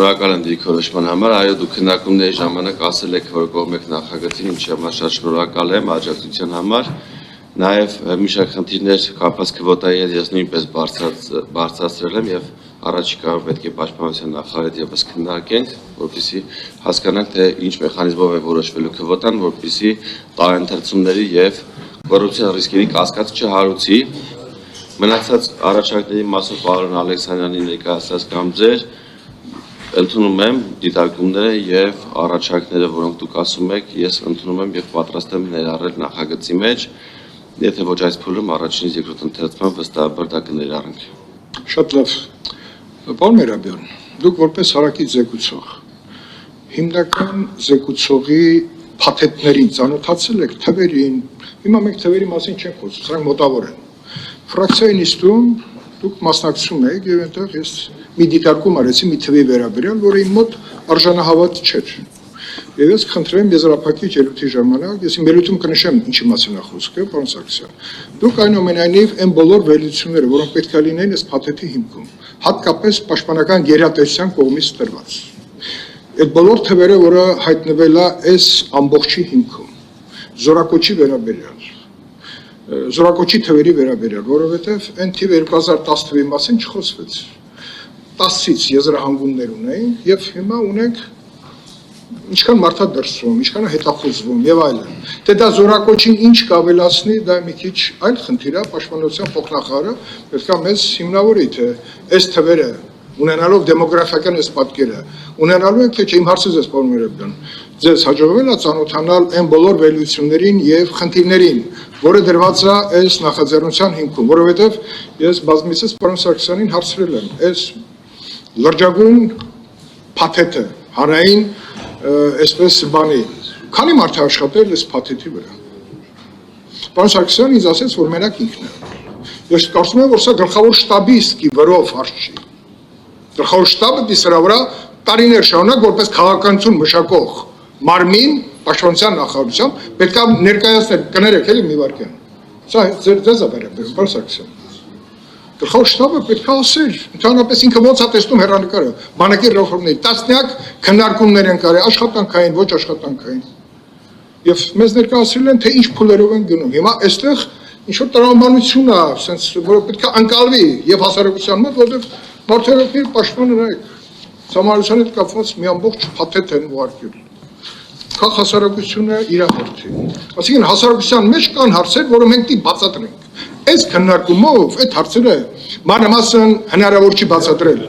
Շնորհակալ եմ դիրքորոշման համար, այո դուք քննարկումների ժամանակ ասել եք, որ կողմ եք նախագծին, ինչի համար շատ շնորհակալ եմ աջակցության համար, նաև մի շարք խնդիրներ կապված քվոտայի հետ ես նույնպես բարձրացրել եմ եւ առաջիկայում պետք է պաշտպանության նախարարի հետ եւս քննարկենք, որպեսզի հասկանանք թե ինչ մեխանիզմով է որոշվելու քվոտան, որպեսզի տարընթերցումների եւ կոռուպցիոն ռիսկերի կասկած չհարուցի։ Մնացած առաջարկների մասով պարոն Ալեքսանյանի ներկայացրած կամ ձեր ընդունում եմ դիտարկումները եւ առաջարկները, որոնք դուք ասում եք, ես ընդունում եմ եւ պատրաստ եմ ներառել նախագծի մեջ, եթե ոչ այս փուլում առաջինից երկրորդ ընթերցման վստահաբար դա կներառենք։ Շատ լավ։ Պարոն Մերաբյան, դուք որպես հարակից զեկուցող, հիմնական զեկուցողի փաթեթներին ծանոթացել եք թվերին, հիմա մենք թվերի մասին չենք խոսում, սրանք մոտավոր են։ Ֆրակցիայի նիստում դուք մասնակցում եք եւ այնտեղ ես մի դիտարկում արեցի մի թվի վերաբերյալ, որը իմ մոտ արժանահավատ չէր։ Եվ ես խնդրեմ եզրափակիչ ելույթի ժամանակ, ես իմ ելույթում կնշեմ ինչի մասին է խոսքը, պարոն Սարգսյան։ Դուք այնուամենայնիվ այն բոլոր վերլուծությունները, որոնք պետք է լինեն այս փաթեթի հիմքում, հատկապես պաշտպանական գերատեսչության կողմից տրված։ Այդ բոլոր թվերը, որը հայտնվել է այս ամբողջի հիմքում, զորակոչի վերաբերյալ Զորակոչի թվերի վերաբերյալ, որովհետև այն թիվ 2010 թվի մասին չխոսվեց։ 10-ից եզրահանգումներ ունենք եւ հիմա ունենք ինչքան մարդա դրսում, ինչքան հետախուզվում եւ այլն։ Դե դա զորակոչին ինչ կավելացնի, դա մի քիչ այլ խնդիր է, պաշտպանության փոխնախարարը պետք է մեզ հիմնավորի, թե այս թվերը ունենալով դեմոգրաֆիական այս պատկերը, ունենալու ենք թե չէ, իմ հարցը ձեզ պարոն Մերաբյան, ձեզ հաջողվել է ծանոթանալ այն բոլոր վերլուծություններին եւ խնդիրներին, որը դրված է այս նախաձեռնության հիմքում, որովհետեւ ես բազմիցս պարոն Սարգսյանին հարցրել եմ, այս լրջագույն փաթեթը, հանրային այսպես բանի, քանի մարդ է աշխատել այս փաթեթի վրա։ Պարոն Սարգսյանն ինձ ասաց, որ մենակ ինքն է։ Ես կարծում եմ, որ սա գլխավոր շտաբի իսկի վրով հարց չի։ Գլխավոր շտաբը դիսրա վրա տարիներ շարունակ որպես քաղաքականություն մշակող մարմին պաշտպանության նախարարությամբ պետք է ներկայացնել, կներեք էլի մի վարքյան։ Սա ձեզ է վերաբերում, պարոն Սարգսյան։ Գլխավոր շտաբը պետք է ասել, ընդհանրապես ինքը ոնց է տեսնում հեռանկարը, բանակի ռեֆորմների, տասնյակ քննարկումներ են կարել, աշխատանքային, ոչ աշխատանքային։ Եվ մեզ ներկայացրել են, թե ինչ փուլերով են գնում։ Հիմա այստեղ ինչ որ տրամաբանություն է, sense որը պետք է անկալվի եւ հասարակության մոտ, որովհետեւ մարդերով պաշտպանը նայեք, համալսարանի հետ կապված մի ամբողջ փաթեթ են ուղարկել։ Քաղաք հասարակությունը իրախորդի։ Այսինքն հասարակության մեջ կան հարցեր, որը մենք պետք է բացատրենք։ Այս քննարկումով այդ հարցերը մանրամասն հնարավոր չի բացատրել։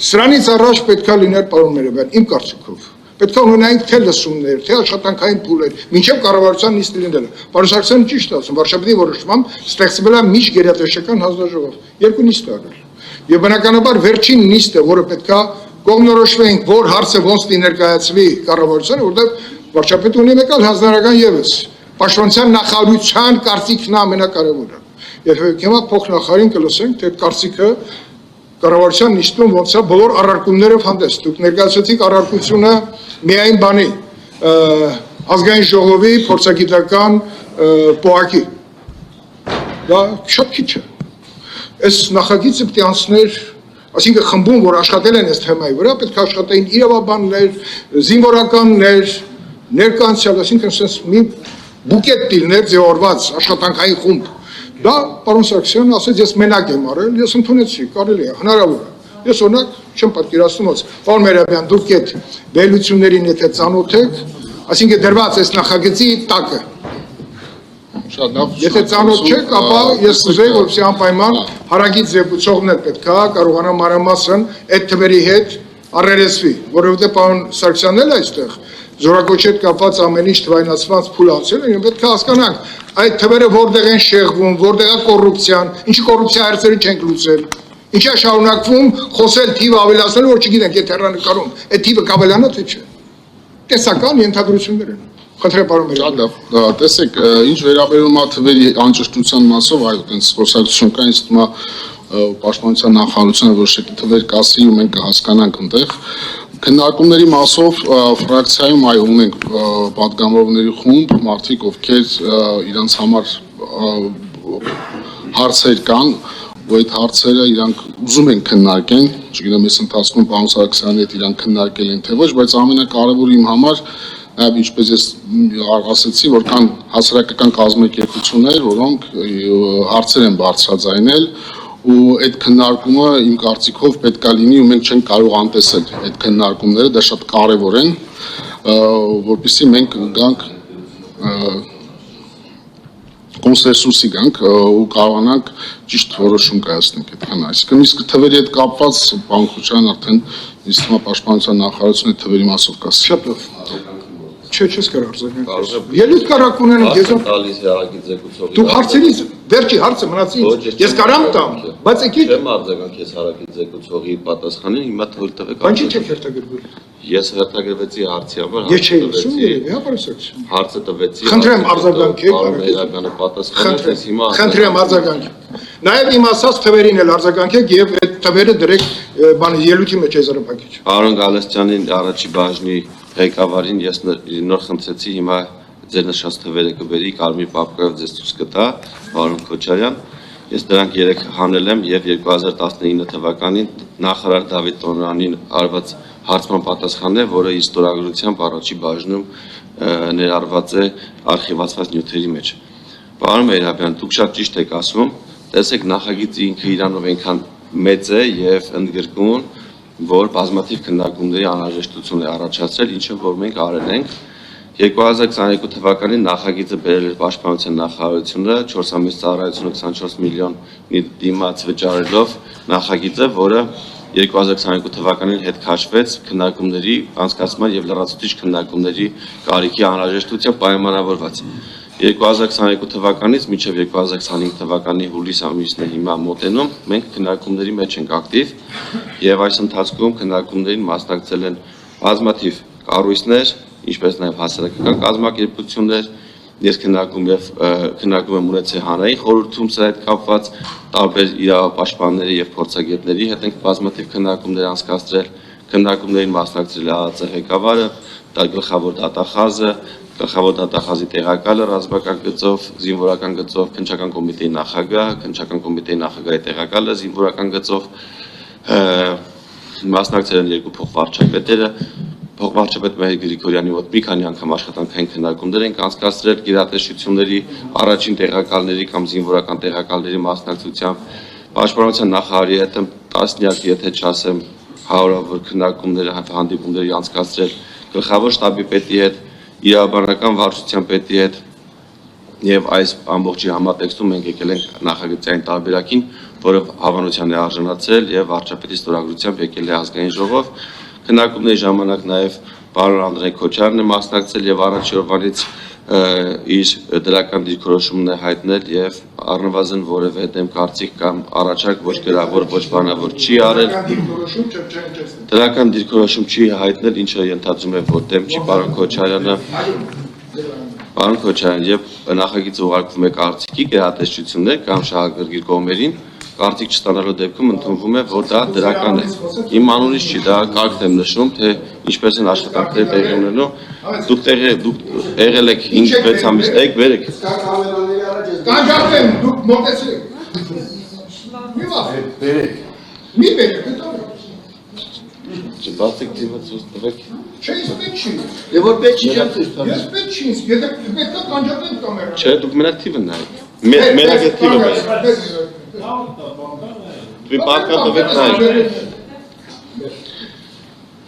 Սրանից առաջ պետք է լիներ պարոն Մերաբյան, իմ կարծիքով։ Պետք է ունենայինք թե լսումներ, թե աշխատանքային փուլեր, մինչև կառավարության նիստը լինելը։ Պարոն Սարգսյանը ճիշտ է ասում, Վարշավայի որոշմամբ ստեղծվել է միջգերատեսչական հանձնաժողով, երկու նիստ արել։ Եվ բնականաբար վերջին նիստը, որը պետք է կողմնորոշվենք, որ հարցը ոնց ներկայացվի կառավարությանը, որտեղ վարչապետը ունի մեկ այլ հանձնարարական ևս, պաշտպանության նախարարության կարծիքն ամենակարևորը։ Եվ հիմա փոխնախարարին կլսենք, թե այդ կարծիքը կառավարության նիստում ոնց է բոլոր առարկումներով հանդես։ Դուք ներկայացրեցիք առարկությունը միայն բանի ազգային ժողովի փորձագիտական պոակի։ Դա շատ քիչ է։ Այս նախագիծը պետք է անցներ, այսինքն խմբում, որ աշխատել են այս թեմայի վրա, պետք է աշխատեին իրավաբաններ, զինվորականներ, ներկանցյալ, այսինքն sense մի բուկետ դիլներ ձևավորված աշխատանքային խումբ։ Դա պարոն Սարգսյանն ասեց, ես մենակ եմ արել, ես ընդունեցի, կարելի է, հնարավոր է։ Ես օրինակ չեմ պատկերացնում ոնց։ Պարոն Մերաբյան, դուք այդ վերլուծություններին եթե ծանոթ եք, այսինքն դրված այս նախագծի տակը։ Եթե ծանոթ չեք, ապա ես կուզեի, որպեսզի անպայման հարակից զեկուցողն էլ պետք է կարողանա մանրամասն այդ թվերի հետ առերեսվի, որովհետև պարոն Սարգսյանն էլ այստեղ զորակոչի հետ կապված ամեն ինչ թվայնացված փուլ անցել են, պետք է հասկանանք այդ թվերը որտեղ են շեղվում, որտեղ է կոռուպցիան, ինչի կոռուպցիա հարցերը չենք լուծել, ինչա շարունակվում խոսել թիվ ավելացնել, որ չգիտենք այդ հեռանկարում, այդ թիվը կավելանա թե չէ։ Տեսական ենթադրություններ են։ Խնդրեմ պարոն Մերաբյան։ Տեսեք, ինչ վերաբերում է թվերի անճշտության մասով, այո, այդպես խոսակցություն կա, ինձ թվում է պաշտպանության նախարարությունը որոշակի թվեր կասի ու մենք կհասկանանք այնտեղ։ Քննարկումների մասով ֆրակցիայում այո ունենք պատգամավորների խումբ, մարդիկ, ովքեր իրենց համար հարցեր կան, որ այդ հարցերը իրանք ուզում են քննարկեն, չգիտեմ, այս ընթացքում պարոն Սարգսյանի հետ իրանք քննարկել են թե ոչ, բայց ամենակարևորը իմ համար նաև ինչպես ես ասացի, որ կան հասարակական կազմակերպություններ, որոնք հարցեր են բարձրաձայնել ու այդ քննարկումը իմ կարծիքով պետք է լինի ու մենք չենք կարող անտեսել այդ քննարկումները, դա շատ կարևոր են, որպեսզի մենք գանք կոնսենսուսի գանք ու կարողանանք ճիշտ որոշում կայացնենք այդքան, այսինքն իսկ թվերի հետ կապված պարոն Քոչարյան արդեն ինձ թվում է պաշտպանության նախարարությունը թվերի մասով կասի։ Շատ լավ։ Չես կարող արձագանքել։ Ելույթ կարակ ունենամ ես տալիս հերագի ձգուցողի։ Դու հարցերից վերջի հարցը մնացի ինձ։ Ես կարամ տամ, բայց եկեք։ Չեմ արձագանքես հերագի ձգուցողի պատասխանին, հիմա թույլ տվեք։ Բան չի քերթագրվել։ Ես հերթագրվեցի հարցի համար։ Ես չէի լսում երևի, հա, պարուսակցություն։ Հարցը տվեցի։ Խնդրեմ արձագանքեք, Իրականը պատասխանեց, հիմա խնդրեմ արձագանքեք։ Նաև իմ ասած թվերին էլ արձագանքեք եւ այդ թվերը դրեք բան ելույթի մեջ եզրափակիչ։ Պարոն Գալստյանին առաջի բաժնի ղեկավարին ես նոր խնդրեցի, հիմա ձեր նշած թվերը կբերի, Կարմիր պապկայով ձեզ ցույց կտա, պարոն Քոչարյան։ Ես դրանք 3 հանել եմ եւ 2019 թվականին նախարար Դավիթ Տոնյանին արված հարցման պատասխանն է, որը իր ստորագրությամբ առաջի բաժնում ներառված է արխիվացված նյութերի մեջ։ Պարոն Մեհրաբյան, դուք շատ ճիշտ եք ասում, տեսեք նախագիծը ինքը իրանով այնքան մեծ է եւ ընդգրկուն, որ բազմաթիվ քննարկումների անհրաժեշտություն է առաջացրել, ինչը որ մենք արել ենք 2022 թվականին նախագիծը բերել էր Պաշտպանության նախարարությունը 4 ամիս ծառայությունը 24 միլիոնի դիմաց վճարելով նախագիծը, որը 2022 թվականին հետ քաշվեց քննարկումների անցկացման եւ լրացուցիչ քննարկումների կարիքի անհրաժեշտությամբ պայմանավորված 2022 թվականից մինչև 2025 թվականի հուլիս ամիսն է հիմա մոտենում, մենք քննարկումների մեջ ենք ակտիվ եւ այս ընթացքում քննարկումներին մասնակցել են բազմաթիվ կառույցներ, ինչպես նաեւ հասարակական կազմակերպություններ, ես քննարկում եմ ունեցել հանրային խորհրդում սրա հետ կապված տարբեր իրավապաշտպանների եւ փորձագետների հետ ենք բազմաթիվ քննարկումներ անցկացրել, քննարկումներին մասնակցել է ԱԱԾ ղեկավարը, գլխավոր դատախազը, Գլխավոր դատախազի տեղակալը ռազմական գծով, զինվորական գծով, քննչական կոմիտեի նախագահ, քննչական կոմիտեի նախագահի տեղակալը զինվորական գծով, մասնակցել են 2 փոխվարչապետերը, փոխվարչապետ Մհեր Գրիգորյանի մոտ մի քանի անգամ աշխատանքային քննարկումներ են անցկացրել գերատեսչությունների առաջին տեղակալների կամ զինվորական տեղակալների մասնակցությամբ, Պաշտպանության նախարարի հետ տասնյակ, եթե չասեմ, հարյուրավոր քննարկումներ, հանդիպումներ անցկացրել գլխավոր շտաբի պետի հետ, իրավաբանական վարչության պետի հետ եւ այս ամբողջի համատեքստում մենք եկել ենք նախագծային տարբերակին, որը հավանության է արժանացել եւ վարչապետի ստորագրությամբ եկել է ազգային ժողով։ Քննարկումների ժամանակ նաեւ պարոն Անդրեյ Քոչարյանն է մասնակցել եւ առաջ օրվանից իր դրական դիրքորոշումն է հայտնել եւ առնվազն որևէ դեմ կարծիք կամ առաջարկ ոչ գրավոր, ոչ բանավոր չի արել։ Դրական դիրքորոշում չի հայտնել, ինչը ենթադրում է, որ դեմ չի պարոն Քոչարյանը։ Պարոն Քոչարյան, եւ նախագիծը ուղարկվում է կարծիքի գերատեսչություններ կամ շահագրգիռ կողմերին, կարծիք չստանալու դեպքում ընդունվում է, որ դա դրական է։ Իմ անունից չի, դա կարգն եմ նշում, թե ինչպես են աշխատանքները տեղի ունենալու։ Դուք եղել եք 5-6 ամիս, եք վերեք։ Կանջատեմ, դուք մոտեցրեք։ Մի վախ։ Բերեք։ Մի բերեք, դա։ Չբացեք դիմը ցույց տվեք։ Չէ, ես պետք չի։ Եվ որ պետք չի չեմ ցույց տալու։ Ես պետք չի, եթե պետք է կանջատեմ կամերան։ Չէ, դուք մենակ թիվը նայեք։ Մենակ է թիվը նայեք։ Դու պատկերացրեք նայեք։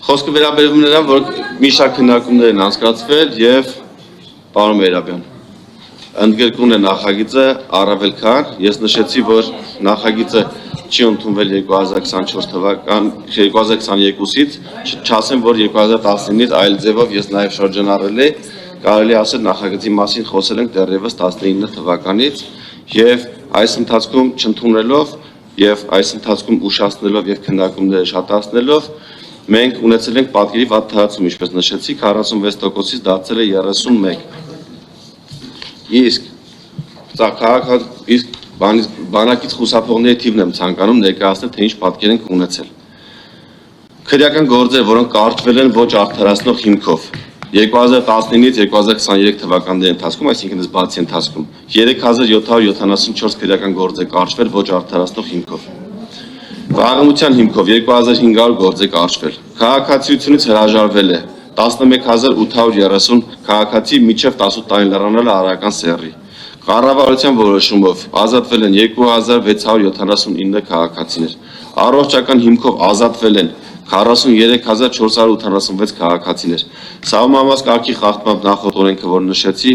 Խոսքը վերաբերում նրան, որ մի շարք քննարկումներ են անցկացվել եւ պարոն Մեհրաբյան, ընդգրկուն է նախագիծը առավել քան ես նշեցի, որ նախագիծը չի ընդունվել 2024 թվական 2022-ից, չասեմ, որ 2019-ից այլ ձևով ես նաև շրջանառել եմ, կարելի ասել նախագծի մասին խոսել ենք դեռևս 19 թվականից եւ այս ընթացքում չընդունելով եւ այս ընթացքում ուշացնելով եւ քննարկումները շատացնելով մենք ունեցել ենք պատկերի վատ թվացում, ինչպես նշեցի, 46%-ից դարձել է 31%։ Իսկ իսկ բանակից խուսափողների թիվն եմ ցանկանում ներկայացնել, թե ինչ պատկեր ենք ունեցել։ Քրեական գործեր, որոնք կարգվել են ոչ արդարացնող հիմքով, 2019-ից 2023 թվականների ընթացքում, այսինքն ըստ բացի ընթացքում 3774 քրեական գործ է կարճվել ոչ արդարացնող հիմքով։ Վաղեմության հիմքով 2500 գործ է կարճվել։ Քաղաքացիությունից հրաժարվել է 11830 քաղաքացի մինչև 18 տարի լրանալը արական սեռի։ Կառավարության որոշումով ազատվել են 2679 քաղաքացիներ։ Առողջական հիմքով ազատվել են 43486 քաղաքացիներ։ Սահմանված կարգի խախտմամբ նախորդ օրենքը, որ նշեցի,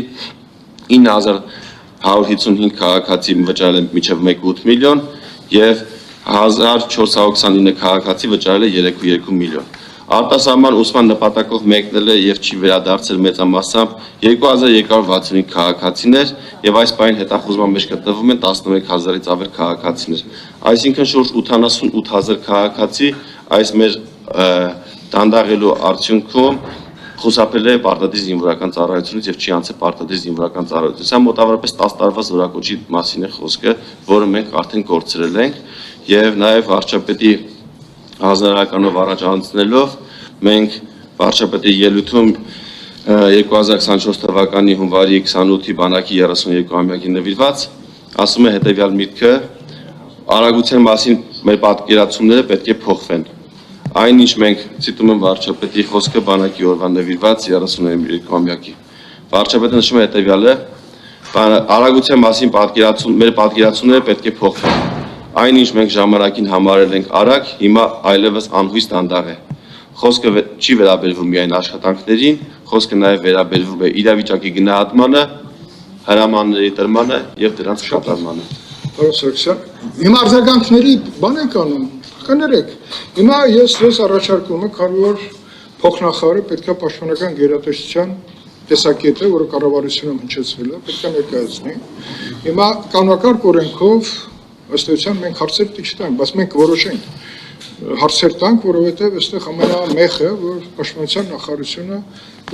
9155 քաղաքացի վճարել են մինչև 1.8 միլիոն եւ 1429 քաղաքացի վճարել է 3.2 միլիոն։ Արտասահման ուսման նպատակով մեկնել է եւ չի վերադարձել մեծամասամբ 2265 քաղաքացիներ եւ այս պայն հետախուզման մեջ գտնվում են 11000-ից ավել քաղաքացիներ։ Այսինքն շուրջ 88000 քաղաքացի այս մեր դանդաղելու արդյունքում խուսափել է պարտադիր զինվորական ծառայությունից եւ չի անցել պարտադիր զինվորական ծառայություն։ Սա մոտավորապես 10 տարվա զորակոչի մասին է խոսքը, որը մենք արդեն կորցրել ենք եւ նաեւ վարչապետի հանրականով առաջ անցնելով մենք վարչապետի ելույթում 2024 թվականի հունվարի 28-ի բանակի 32-ամյակի նվիրված ասում է հետեւյալ միտքը. արագության մասին մեր պատկերացումները պետք է փոխվեն։ Այնինչ մենք ցիտում եմ վարչապետի խոսքը բանակի օրվա նվիրված 32-ամյակի։ Վարչապետը նշում է հետեւյալը. արագության մասին մեր պատկերացումները պետք է փոխվեն։ Այնինչ մենք ժամանակին համարել ենք արագ, հիմա այլևս անհույս դանդաղ է։ Խոսքը չի վերաբերվում միայն աշխատանքներին, խոսքը նաև վերաբերվում է իրավիճակի գնահատմանը, հրամանների տրմանը եւ դրանց կատարմանը։ Պարոն Սարգսյան, հիմա արձագանքների բան ենք անում, կներեք։ Հիմա ես առաջարկում եմ, քանի որ փոխնախարարը պետք է պաշտպանական գերատեսչության տեսակետը, որը կառավարությունը հնչեցրել է, պետք է ներկայացնի։ Հիմա կանոնակարգ օրենքով ըստ էության մենք հարցեր պիտի չտանք, բայց մենք որոշենք հարցեր տանք, որովհետև այստեղ ամենամեխը, որ պաշտպանության նախարարությունը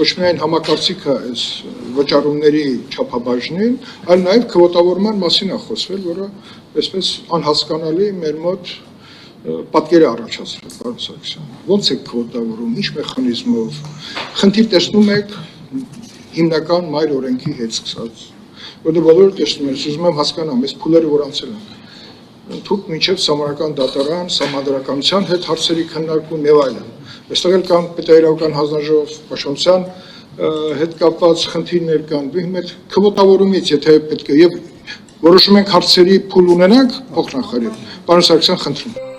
ոչ միայն համակարծիքը այս վճարումների չափաբաժնին, այլ նաև քվոտավորման մասին է խոսվել, որը այսպես անհասկանալի մեր մոտ պատկեր է առաջացրել, պարոն Սարգսյան։ Ո՞նց է քվոտավորում, ինչ մեխանիզմով։ Խնդիր տեսնում եք հիմնական մայր օրենքի հետ սկսած, որտեղ բոլորը տեսնում են, ուզում եմ հասկանամ, այս փուլերը որ անցել են։ Թուք մինչև սահմանական դատարան, սահմանադրականության հետ հարցերի քննարկում եւ այլն։ Այստեղ էլ կան պետահրավական հանձնաժողով պաշտպանության հետ կապված խնդիրներ կան։ Հիմա քվոտավորումից, եթե պետք է եւ որոշում ենք հարցերի փուլ ունենանք փոխնախարարի։ Պարոն Սարգսյան, խնդրում եմ։